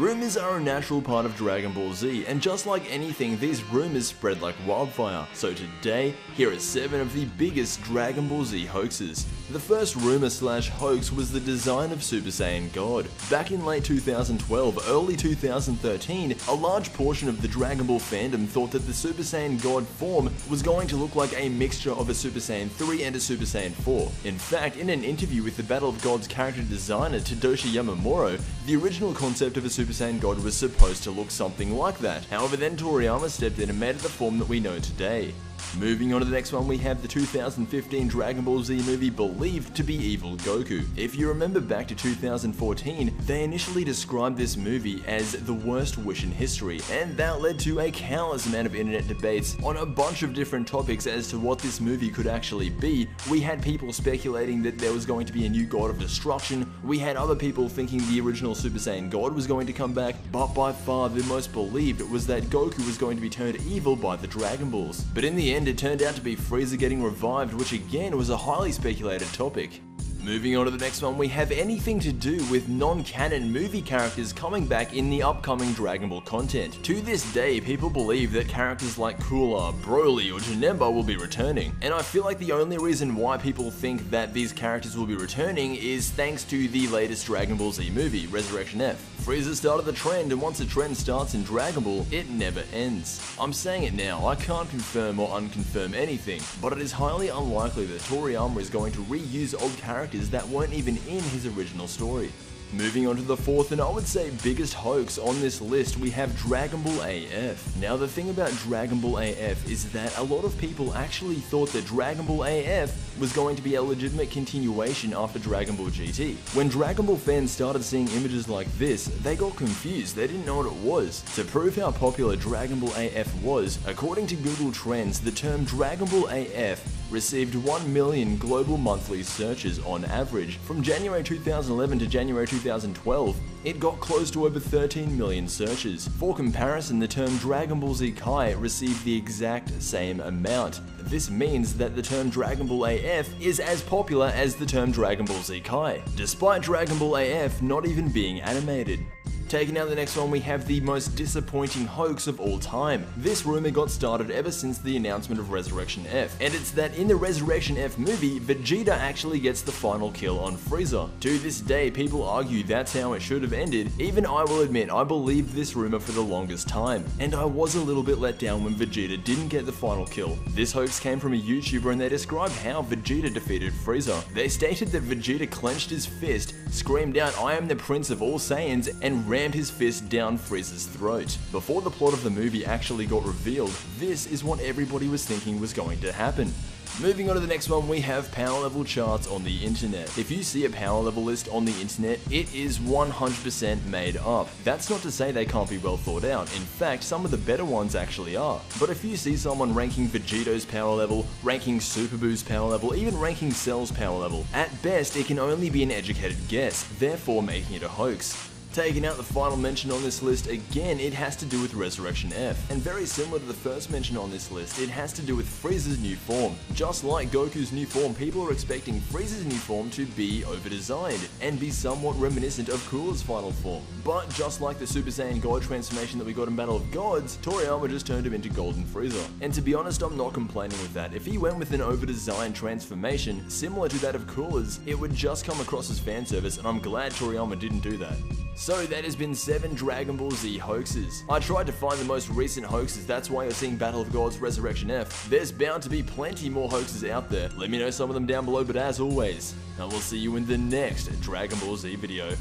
Rumors are a natural part of Dragon Ball Z, and just like anything, these rumors spread like wildfire. So today, here are 7 of the biggest Dragon Ball Z hoaxes. The first rumor/hoax was the design of Super Saiyan God. Back in late 2012, early 2013, a large portion of the Dragon Ball fandom thought that the Super Saiyan God form was going to look like a mixture of a Super Saiyan 3 and a Super Saiyan 4. In fact, in an interview with the Battle of Gods character designer Tadashi Yamamuro, the original concept of a Super Saiyan God was supposed to look something like that. However, then Toriyama stepped in and made it the form that we know today. Moving on to the next one, we have the 2015 Dragon Ball Z movie believed to be Evil Goku. If you remember back to 2014, they initially described this movie as the worst wish in history, and that led to a countless amount of internet debates on a bunch of different topics as to what this movie could actually be. We had people speculating that there was going to be a new God of destruction, we had other people thinking the original Super Saiyan God was going to come back, but by far the most believed was that Goku was going to be turned evil by the Dragon Balls. But in the end, it turned out to be Frieza getting revived, which again was a highly speculated topic. Moving on to the next one, we have anything to do with non-canon movie characters coming back in the upcoming Dragon Ball content. To this day, people believe that characters like Cooler, Broly, or Janemba will be returning, and I feel like the only reason why people think that these characters will be returning is thanks to the latest Dragon Ball Z movie, Resurrection F. Frieza started the trend, and once a trend starts in Dragon Ball, it never ends. I'm saying it now, I can't confirm or unconfirm anything, but it is highly unlikely that Toriyama is going to reuse old characters that weren't even in his original story. Moving on to the fourth and I would say biggest hoax on this list, we have Dragon Ball AF. Now the thing about Dragon Ball AF is that a lot of people actually thought that Dragon Ball AF was going to be a legitimate continuation after Dragon Ball GT. When Dragon Ball fans started seeing images like this, they got confused, they didn't know what it was. To prove how popular Dragon Ball AF was, according to Google Trends, the term Dragon Ball AF received 1 million global monthly searches on average. From January 2011 to January 2012, it got close to over 13 million searches. For comparison, the term Dragon Ball Z Kai received the exact same amount. This means that the term Dragon Ball AF is as popular as the term Dragon Ball Z Kai, despite Dragon Ball AF not even being animated. Taking out the next one, we have the most disappointing hoax of all time. This rumor got started ever since the announcement of Resurrection F, and it's that in the Resurrection F movie, Vegeta actually gets the final kill on Frieza. To this day, people argue that's how it should have ended. Even I will admit I believed this rumor for the longest time, and I was a little bit let down when Vegeta didn't get the final kill. This hoax came from a YouTuber and they described how Vegeta defeated Frieza. They stated that Vegeta clenched his fist, screamed out "I am the Prince of all Saiyans," and rammed his fist down Frieza's throat. Before the plot of the movie actually got revealed, this is what everybody was thinking was going to happen. Moving on to the next one, we have power level charts on the internet. If you see a power level list on the internet, it is 100% made up. That's not to say they can't be well thought out. In fact, some of the better ones actually are. But if you see someone ranking Vegeto's power level, ranking Super Boo's power level, even ranking Cell's power level, at best it can only be an educated guess, therefore making it a hoax. Taking out the final mention on this list, again it has to do with Resurrection F, and very similar to the first mention on this list, it has to do with Frieza's new form. Just like Goku's new form, people are expecting Frieza's new form to be over-designed, and be somewhat reminiscent of Cooler's final form. But just like the Super Saiyan God transformation that we got in Battle of Gods, Toriyama just turned him into Golden Frieza. And to be honest, I'm not complaining with that. If he went with an over-designed transformation, similar to that of Cooler's, it would just come across as fan service, and I'm glad Toriyama didn't do that. So that has been 7 Dragon Ball Z hoaxes. I tried to find the most recent hoaxes, that's why you're seeing Battle of Gods Resurrection F. There's bound to be plenty more hoaxes out there. Let me know some of them down below, but as always, I will see you in the next Dragon Ball Z video.